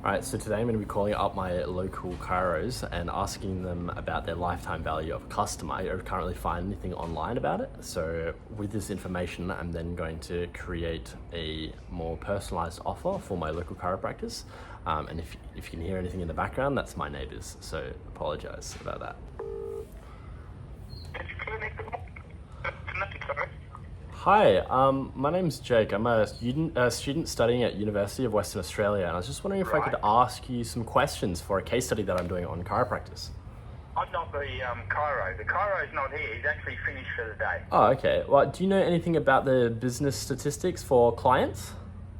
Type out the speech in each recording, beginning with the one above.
Alright, so today I'm going to be calling up my local chiros and asking them about their lifetime value of a customer. I don't currently find anything online about it. So with this information, I'm then going to create a more personalized offer for my local chiropractors. And if you can hear anything in the background, that's my neighbors. So apologize about that. Hi, my name's Jake. I'm a student studying at University of Western Australia, and I was just wondering if I could ask you some questions for a case study that I'm doing on chiropractors. I'm not the chiro. The chiro's not here. He's actually finished for the day. Oh, okay. Well, do you know anything about the business statistics for clients?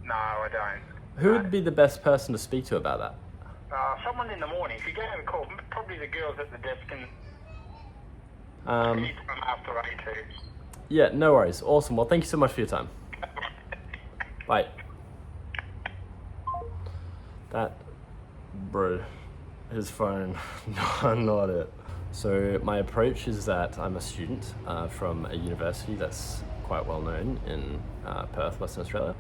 No, I don't. Who would be the best person to speak to about that? Someone in the morning. If you get him a call, probably the girls at the desk and he's from after 8 too. Yeah, no worries. Awesome. Well, thank you so much for your time. Bye. That, bro, his phone, not it. So my approach is that I'm a student from a university that's quite well known in Perth, Western Australia.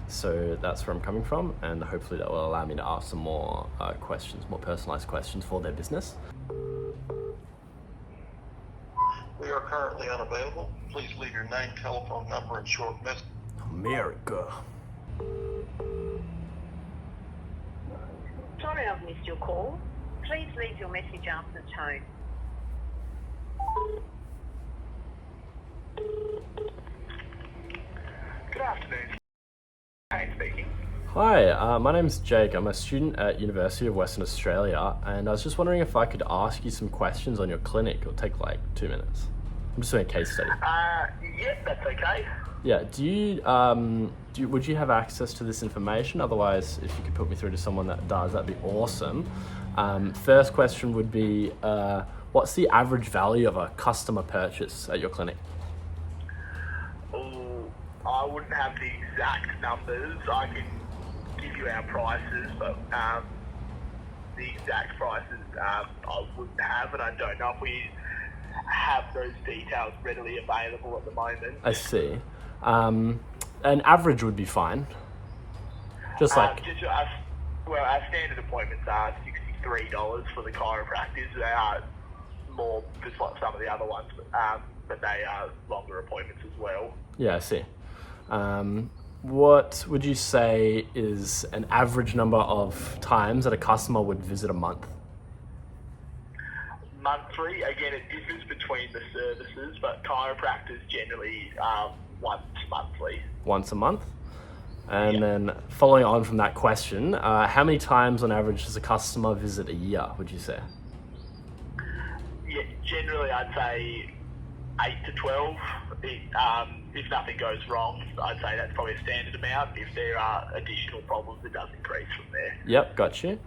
So that's where I'm coming from, and hopefully that will allow me to ask some more questions, more personalized questions for their business. We are currently unavailable. Please leave your name, telephone number, and short message. America. Sorry I've missed your call. Please leave your message after the tone. Good afternoon. Hey, speaking. Hi, my name's Jake. I'm a student at University of Western Australia, and I was just wondering if I could ask you some questions on your clinic. It'll take like 2 minutes. I'm just doing a case study. Yep, that's okay. Yeah, would you have access to this information? Otherwise, if you could put me through to someone that does, that'd be awesome. First question would be, what's the average value of a customer purchase at your clinic? Oh, I wouldn't have the exact numbers. I can give you our prices, but the exact prices I wouldn't have, and I don't know if we have those details readily available at the moment. I see. An average would be fine. Just like... our standard appointments are $63 for the chiropractors. They are more just like some of the other ones, but they are longer appointments as well. Yeah, I see. What would you say is an average number of times that a customer would visit a month? Monthly, again, it differs between the services, but chiropractors generally once monthly. Once a month? And then following on from that question, how many times on average does a customer visit a year, would you say? Yeah, generally I'd say 8 to 12. If nothing goes wrong, I'd say that's probably a standard amount. If there are additional problems, it does increase from there. Yep, got you.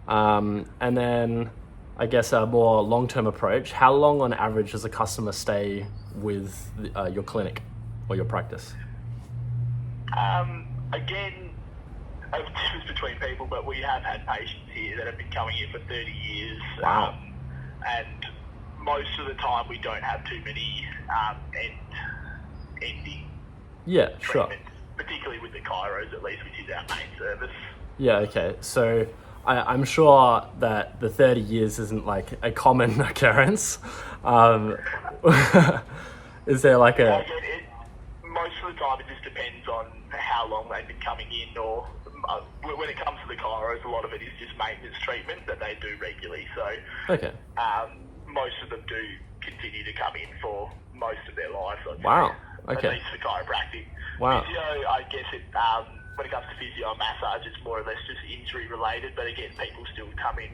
And then I guess a more long-term approach, how long on average does a customer stay with your clinic or your practice? Again, it differs between people, but we have had patients here that have been coming here for 30 years. Wow. And most of the time we don't have too many ending Sure. treatments, particularly with the chiros at least, which is our main service. Yeah, okay. So I'm sure that the 30 years isn't like a common occurrence. Is there like a... Most of the time it just depends on how long they've been coming in, or when it comes to the chiros, a lot of it is just maintenance treatment that they do regularly. So Okay. Most of them do continue to come in for most of their lives. Wow. Okay. At least for chiropractic. Wow. Physio, I guess when it comes to physio and massage, it's more or less just injury related, but again, people still come in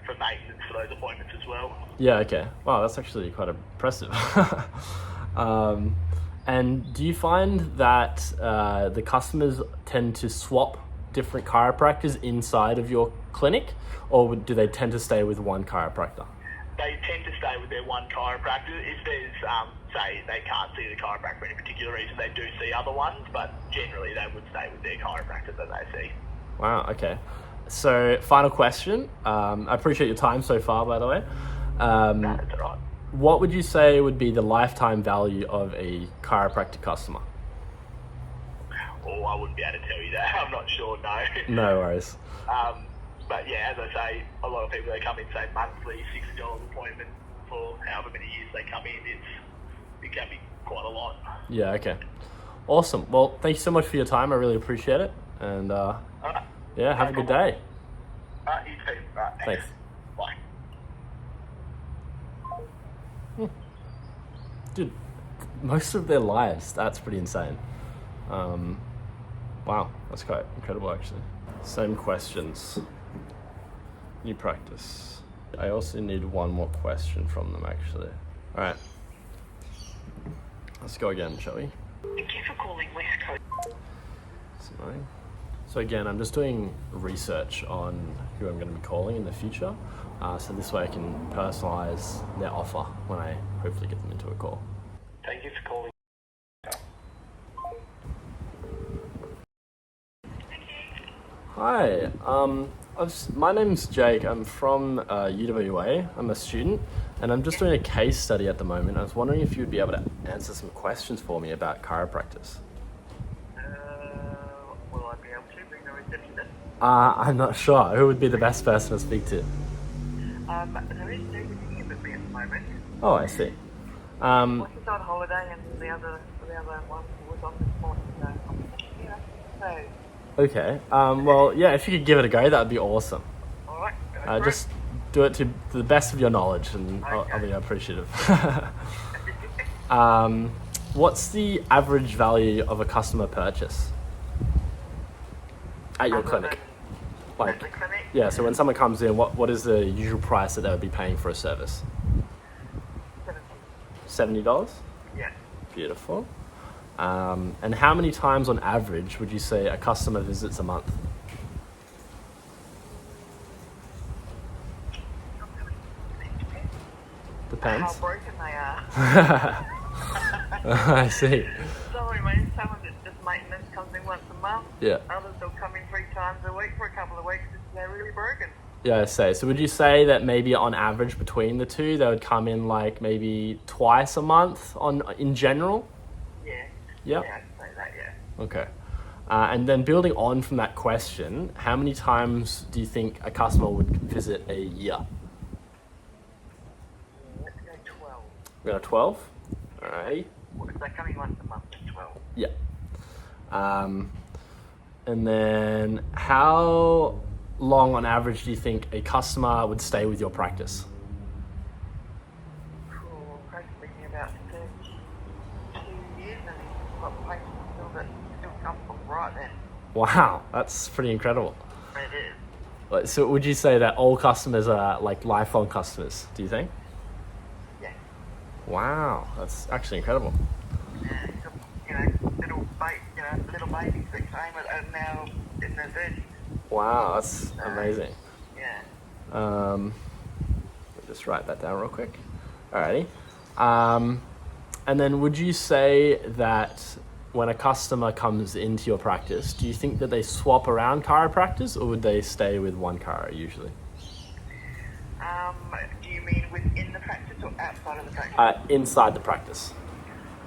for maintenance for those appointments as well. Yeah, okay. Wow, that's actually quite impressive. And do you find that the customers tend to swap different chiropractors inside of your clinic, or do they tend to stay with one chiropractor? They tend to stay with their one chiropractor. If there's, say, they can't see the chiropractor for any particular reason, they do see other ones, but generally they would stay with their chiropractor that they see. Wow, okay. So, final question. I appreciate your time so far, by the way. No, that's all right. What would you say would be the lifetime value of a chiropractic customer? Oh, I wouldn't be able to tell you that. I'm not sure, no. No worries. But as I say, a lot of people, they come in, say, monthly, $60 appointment for however many years they come in. It can be quite a lot. Yeah, okay. Awesome. Well, thank you so much for your time. I really appreciate it. And yeah, have a good day. You too. Thanks. Bye. Dude, most of their lives, that's pretty insane. Wow, that's quite incredible actually. Same questions. New practice. I also need one more question from them actually. All right. Let's go again, shall we? Thank you for calling West Coast. That's annoying. So again, I'm just doing research on who I'm going to be calling in the future. So this way I can personalize their offer when I hopefully get them into a call. Thank you for calling. Hi, my name's Jake. I'm from UWA. I'm a student, and I'm just doing a case study at the moment. I was wondering if you'd be able to answer some questions for me about chiropractors. Will I be able to bring the receptionist? I'm not sure. Who would be the best person to speak to? There is nobody in with me at the moment. Oh, I see. He's on holiday, and the other one was on this morning. So, Okay. Well, yeah, if you could give it a go, that would be awesome. all right. Just do it to the best of your knowledge, and I'll be appreciative. What's the average value of a customer purchase at your clinic? At the clinic? Yeah, so when someone comes in, what is the usual price that they would be paying for a service? $70? Yeah. Beautiful. And how many times on average would you say a customer visits a month? Depends. How broken they are. I see. Sorry, mate. Someone that's just maintenance comes in once a month. Yeah. Others will come in 3 times a week for a couple of weeks if they're really broken. Yeah, I see. So would you say that maybe on average between the two, they would come in like maybe twice a month in general? Yeah. Yeah. Yeah, I'd say that, yeah. Okay. And then building on from that question, how many times do you think a customer would visit a year? Let's go 12. We're going to 12? Alrighty. Well, if they're coming once a month, then 12. Yeah. And then how long on average do you think a customer would stay with your practice? Cool. Hopefully about 32 years, and he's got patients still comfortable right then. Wow, that's pretty incredible. It is. So would you say that all customers are like lifelong customers, do you think? Yeah. Wow, that's actually incredible. Yeah, little babies that came are now in their 30s. Wow, that's amazing. Yeah. Let me just write that down real quick. Alrighty. And then would you say that when a customer comes into your practice, do you think that they swap around chiropractors or would they stay with one chiro usually? Do you mean within the practice or outside of the practice? Inside the practice.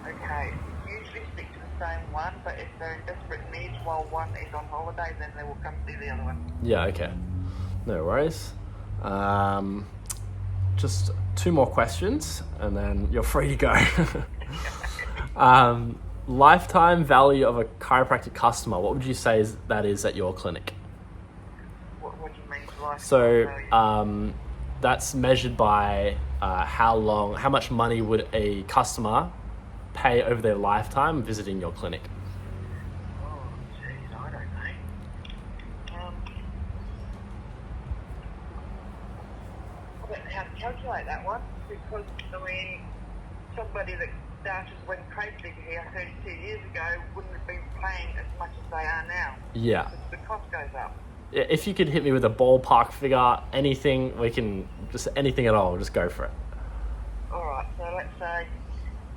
Okay. Usually stick to the same one, but if they're in desperate need while one is on holiday, then they will come see the other one. Yeah, okay. No worries. Just 2 more questions and then you're free to go. Lifetime value of a chiropractic customer, what would you say that is at your clinic? What do you mean? Lifetime So value? that's measured by how much money would a customer pay over their lifetime visiting your clinic? Oh, jeez, I don't know. I don't know how to calculate that one, because, I mean, somebody that started when Craig was here 32 years ago wouldn't have been paying as much as they are now. Yeah. Because the cost goes up. If you could hit me with a ballpark figure, anything, just anything at all, we'll just go for it. Alright, so let's say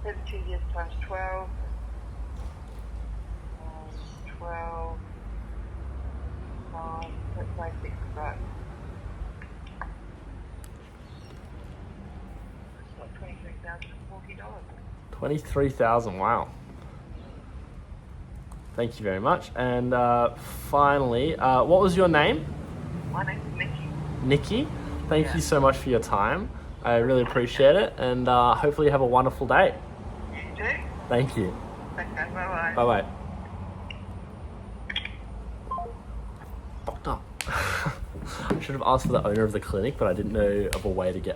32 years times 12. 12 times, let's say 6, right? It's like $23,040. 23,000, wow. Thank you very much. And finally, what was your name? My name's Nikki. Nikki, thank Yeah. you so much for your time. I really appreciate it, and hopefully you have a wonderful day. You too. Thank you. Okay, bye-bye. Bye-bye. Doctor. I should have asked for the owner of the clinic, but I didn't know of a way to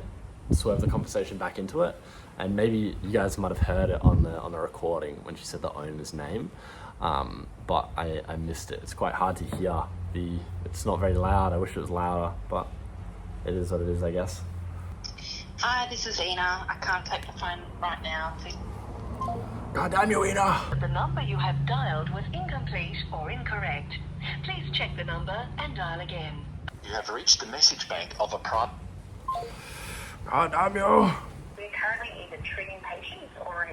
swerve the conversation back into it. And maybe you guys might have heard it on the recording when she said the owner's name, but I missed it. It's quite hard to hear. It's not very loud. I wish it was louder, but it is what it is, I guess. Hi, this is Ina. I can't take the phone right now. God damn you, Ina! The number you have dialed was incomplete or incorrect. Please check the number and dial again. You have reached the message bank of a private. God damn you! We're currently either treating patients or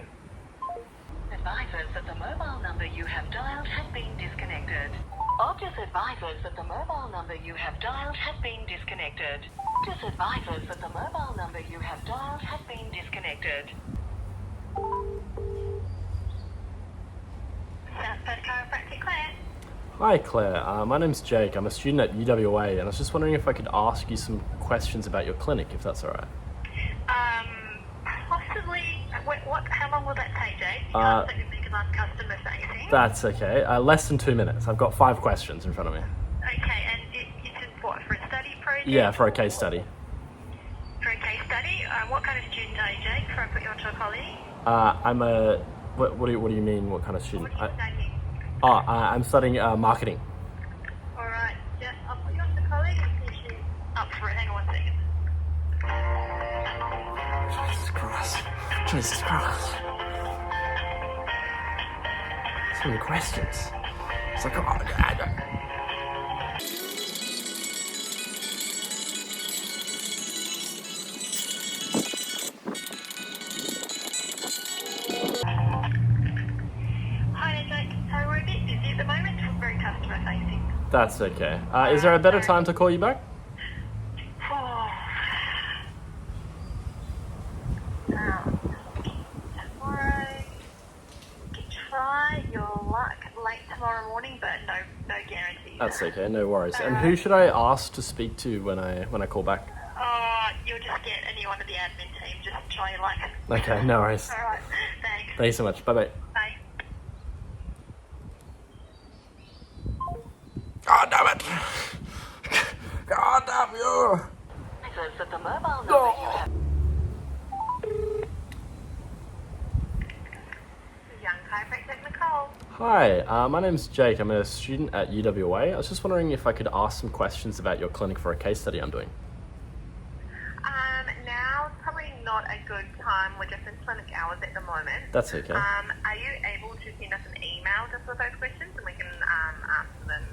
Advisors that the mobile number you have dialed has been disconnected. Optus advisors that the mobile number you have dialed has been disconnected. Optus advisors that the mobile number you have dialed has been disconnected. Southside Chiropractic Claire. Hi Claire, my name's Jake. I'm a student at UWA, and I was just wondering if I could ask you some questions about your clinic, if that's alright. Possibly. How long will that take, Jake? Uh, So you make a last customer facing. That's okay. Less than 2 minutes. I've got 5 questions in front of me. Okay, and it's in what, for a study project? Yeah, for a case study. For a case study? What kind of student are you, Jake, before I put you onto a colleague? I'm a... What do you mean, what kind of student? What are you studying? I'm studying marketing. Alright, yeah, I'll put you onto a colleague and see if she's up for it. Hang on 1 second. Jesus Christ. Jesus Christ. So many questions. It's like, oh, Hi there, Jake. So we're a bit busy at the moment. We're very customer facing. That's okay. Is there a better time to call you back? Tomorrow, you can try your luck late tomorrow morning, but no guarantees. That's okay, no worries. And who should I ask to speak to when I call back? You'll just get anyone of the admin team. Just try your luck. Okay, no worries. All right. Thanks. Thanks so much. Bye-bye. Bye. God damn it! God damn you! Advisors that the mobile number you have... Young chiropractic Nicole. Hi, my name's Jake. I'm a student at UWA. I was just wondering if I could ask some questions about your clinic for a case study I'm doing. Now's probably not a good time. We're just in clinic hours at the moment. That's okay. Are you able to send us an email just with those questions and we can answer them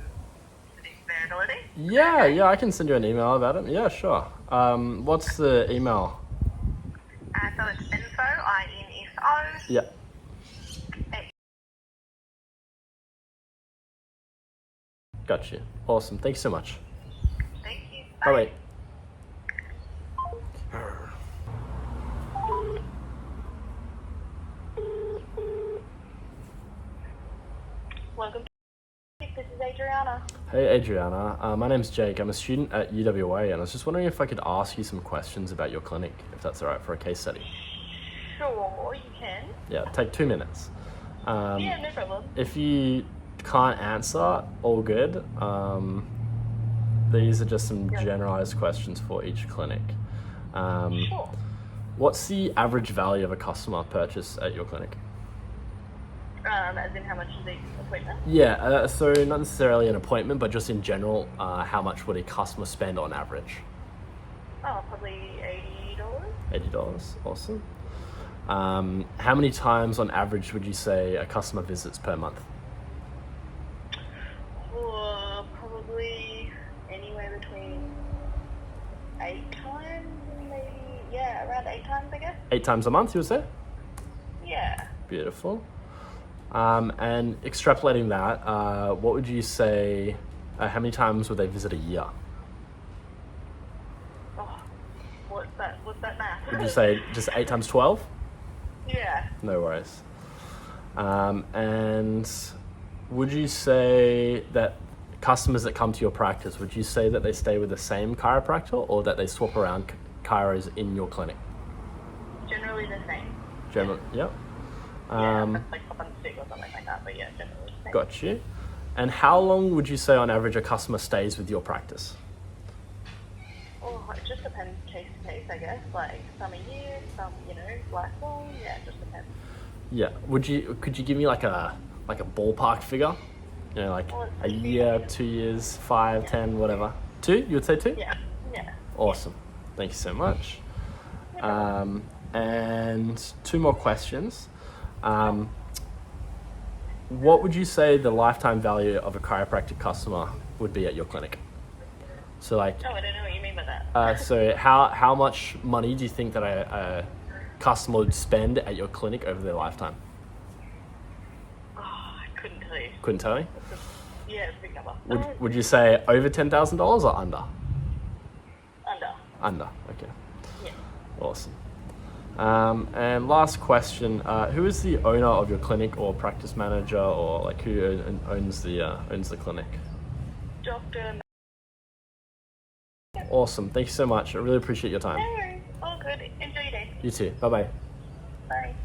to the variability? Yeah, I can send you an email about it. Yeah, sure. What's the email? So it's info, I-N-F-O. Yeah. Got you. Awesome. Thank you so much. Thank you. Bye-bye. Welcome. This is Adriana. Hey Adriana, my name's Jake. I'm a student at UWA, and I was just wondering if I could ask you some questions about your clinic, if that's alright, for a case study. Sure, you can. Yeah, take 2 minutes. Yeah, no problem. If you can't answer, all good. These are just some generalized questions for each clinic. Sure. What's the average value of a customer purchase at your clinic? As in how much is the appointment? Yeah, so not necessarily an appointment, but just in general, how much would a customer spend on average? Oh, probably $80. $80, awesome. How many times on average would you say a customer visits per month? Probably anywhere between 8 times and maybe, around 8 times, I guess. 8 times a month, you would say? Yeah. Beautiful. And extrapolating that, what would you say, how many times would they visit a year? Oh, what's that math? Would you say just 8 times 12? Yeah. No worries. And would you say that customers that come to your practice, would you say that they stay with the same chiropractor or that they swap around chiros in your clinic? Generally the same. Generally, yep. Like up on stick or something like that, but yeah, generally the same. Got you. And how long would you say on average a customer stays with your practice? Oh, it just depends case to case, I guess. Like some a year, some, lifelong. Yeah, it just depends. Yeah. Could you give me like a ballpark figure? Like Well, a year, 2 years, 5, 10, whatever. 2? You would say 2? Yeah. Awesome. Thank you so much. And 2 more questions. What would you say the lifetime value of a chiropractic customer would be at your clinic? So like, Oh, I don't know what you mean by that. so how much money do you think that a customer would spend at your clinic over their lifetime? Oh, I couldn't tell you. Couldn't tell me. Yeah, it's a big number. Would you say over $10,000 or under? Under. Under. Okay. Yeah. Awesome. And last question: who is the owner of your clinic, or practice manager, or like who owns the clinic? Doctor. Awesome. Thank you so much. I really appreciate your time. No worries. All good. Enjoy your day. You too. Bye bye. Bye.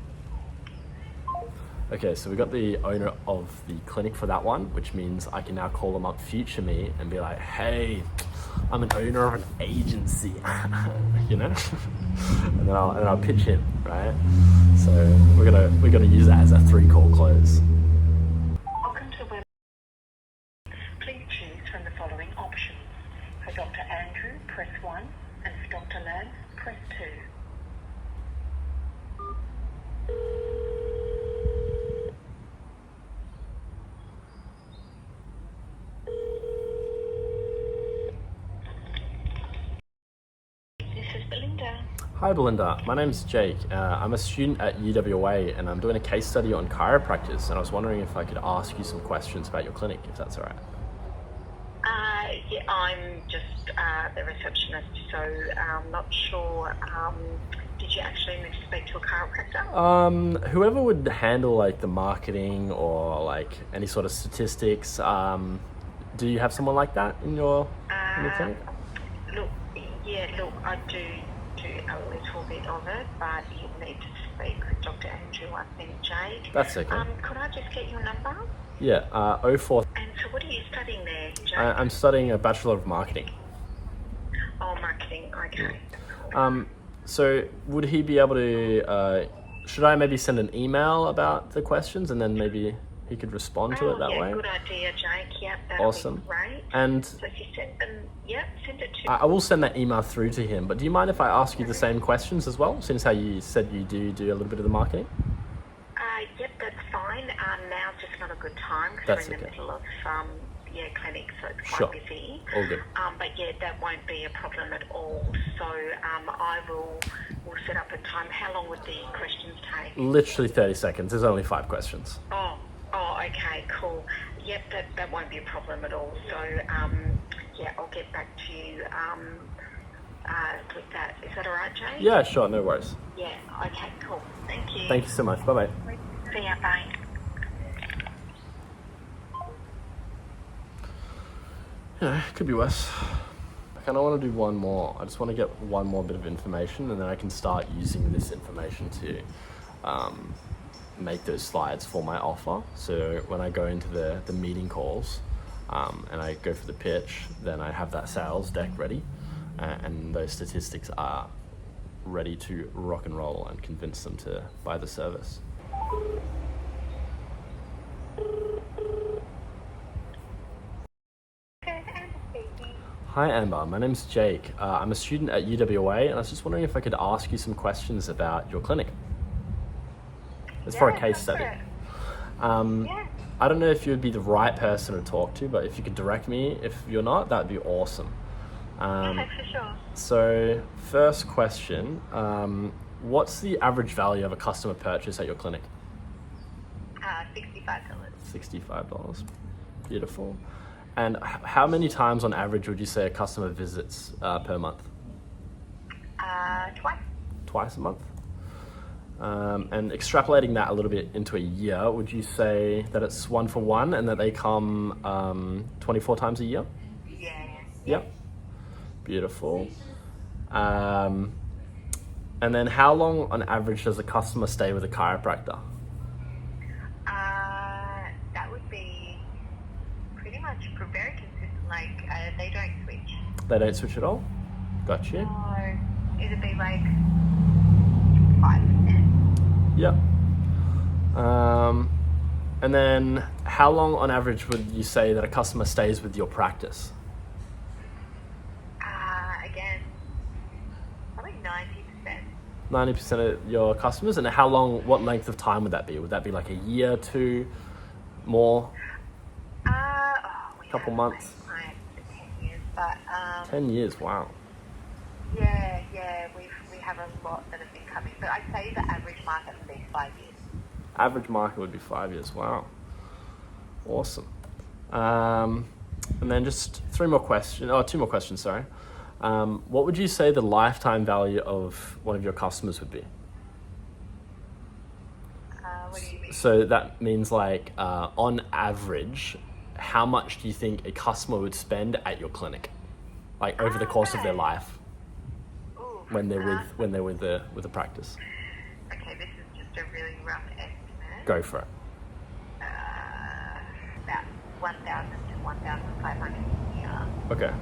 Okay, so we got the owner of the clinic for that one, which means I can now call them up future me and be like, hey, I'm an owner of an agency, and then I'll pitch him, right? So we're gonna use that as a 3-call close. Welcome to the web. Please choose from the following options. For Dr. Andrew, press 1, and for Dr. Lance, press 2. This is Belinda. Hi Belinda, my name's Jake. I'm a student at UWA and I'm doing a case study on chiropractors, and I was wondering if I could ask you some questions about your clinic, if that's all right. Yeah, I'm just the receptionist, so I'm not sure. Did you actually need to speak to a chiropractor? Whoever would handle like the marketing or like any sort of statistics, do you have someone like that in your clinic? Look, I do a little bit of it, but you need to speak with Dr. Andrew, I think, Jake. That's okay. Could I just get your number? Yeah, 04. And so what are you studying there, Jake? I'm studying a Bachelor of Marketing. Oh, marketing, okay. So would he be able to, should I maybe send an email about the questions and then maybe he could respond to it that way? Good idea, Jake. Yep, that'll Awesome. be great. And So if you send them, send it to I will send that email through to him, but do you mind if I ask you the same questions as well, since how you said you do a little bit of the marketing? Yep, that's fine. Now's just not a good time because That's we're in the okay. middle of clinic, so it's Sure. quite busy. All good. But yeah, that won't be a problem at all. So we'll set up a time. How long would the questions take? Literally 30 seconds. There's only 5 questions. Oh, okay, cool. Yep, that won't be a problem at all. So I'll get back to you with that. Is that all right, Jay? Yeah, sure. No worries. Yeah. Okay, cool. Thank you. Thank you so much. Bye-bye. See ya. Bye. Yeah, could be worse. I kind of want to do one more. I just want to get one more bit of information, and then I can start using this information to make those slides for my offer. So when I go into the meeting calls and I go for the pitch, then I have that sales deck ready, and those statistics are ready to rock and roll and convince them to buy the service. Hi Amber, my name's Jake. I'm a student at UWA and I was just wondering if I could ask you some questions about your clinic. It's for a case study. I don't know if you would be the right person to talk to, but if you could direct me, if you're not, that'd be awesome. Okay, for sure. So first question, what's the average value of a customer purchase at your clinic? $65. $65. Beautiful. And how many times on average would you say a customer visits per month? Twice. Twice a month? And extrapolating that a little bit into a year, would you say that it's 1 for 1 and that they come 24 times a year? Yeah. Yep. Beautiful. And then how long on average does a customer stay with a chiropractor? That would be pretty much very consistent. Like they don't switch. They don't switch at all? Got you. No, it'd be like 5%. Yep. And then how long on average would you say that a customer stays with your practice? Again, probably 90%. 90% of your customers? And how long, what length of time would that be? Would that be like a year, 2, more? Couple months? Clients for 10 years, but 10 years, wow. yeah, we have a lot that have been coming. But I'd say the average market would be 5 years. Average market would be 5 years, wow. Awesome. And then just 2 more questions, sorry. What would you say the lifetime value of one of your customers would be? What do you mean? So that means like, on average, how much do you think a customer would spend at your clinic, like over the course of their life, Ooh, when they're with the practice? Okay, this is just a really rough estimate. Go for it. About 1,000 to 1,500 a year. Okay.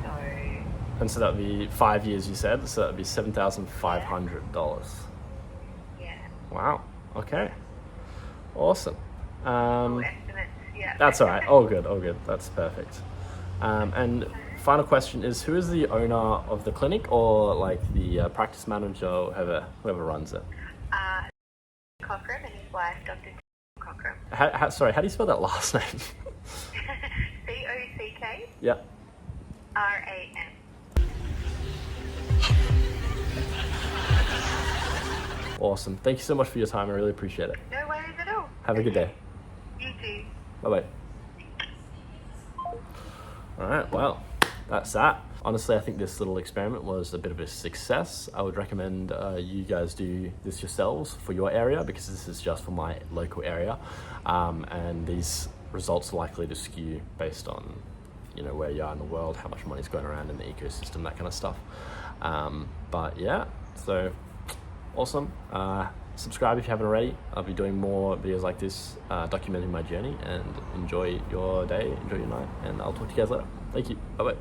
So And so that would be 5 years, you said. So that would be $7,500. yeah, Wow. Okay. Awesome. estimates. Yeah. That's all right. All good. That's perfect. And final question is, who is the owner of the clinic, or like the practice manager, or whoever runs it? Cockram and his wife, Dr. Cockram. Sorry, how do you spell that last name? COCK Yeah. RAM. Awesome. Thank you so much for your time. I really appreciate it. No worries at all. Have a good day. You too. Bye-bye. All right, well, that's that. Honestly, I think this little experiment was a bit of a success. I would recommend you guys do this yourselves for your area, because this is just for my local area. And these results are likely to skew based on, where you are in the world, how much money's going around in the ecosystem, that kind of stuff. But yeah, so awesome. Subscribe if you haven't already. I'll be doing more videos like this, documenting my journey, and enjoy your day, enjoy your night, and I'll talk to you guys later. Thank you. Bye-bye.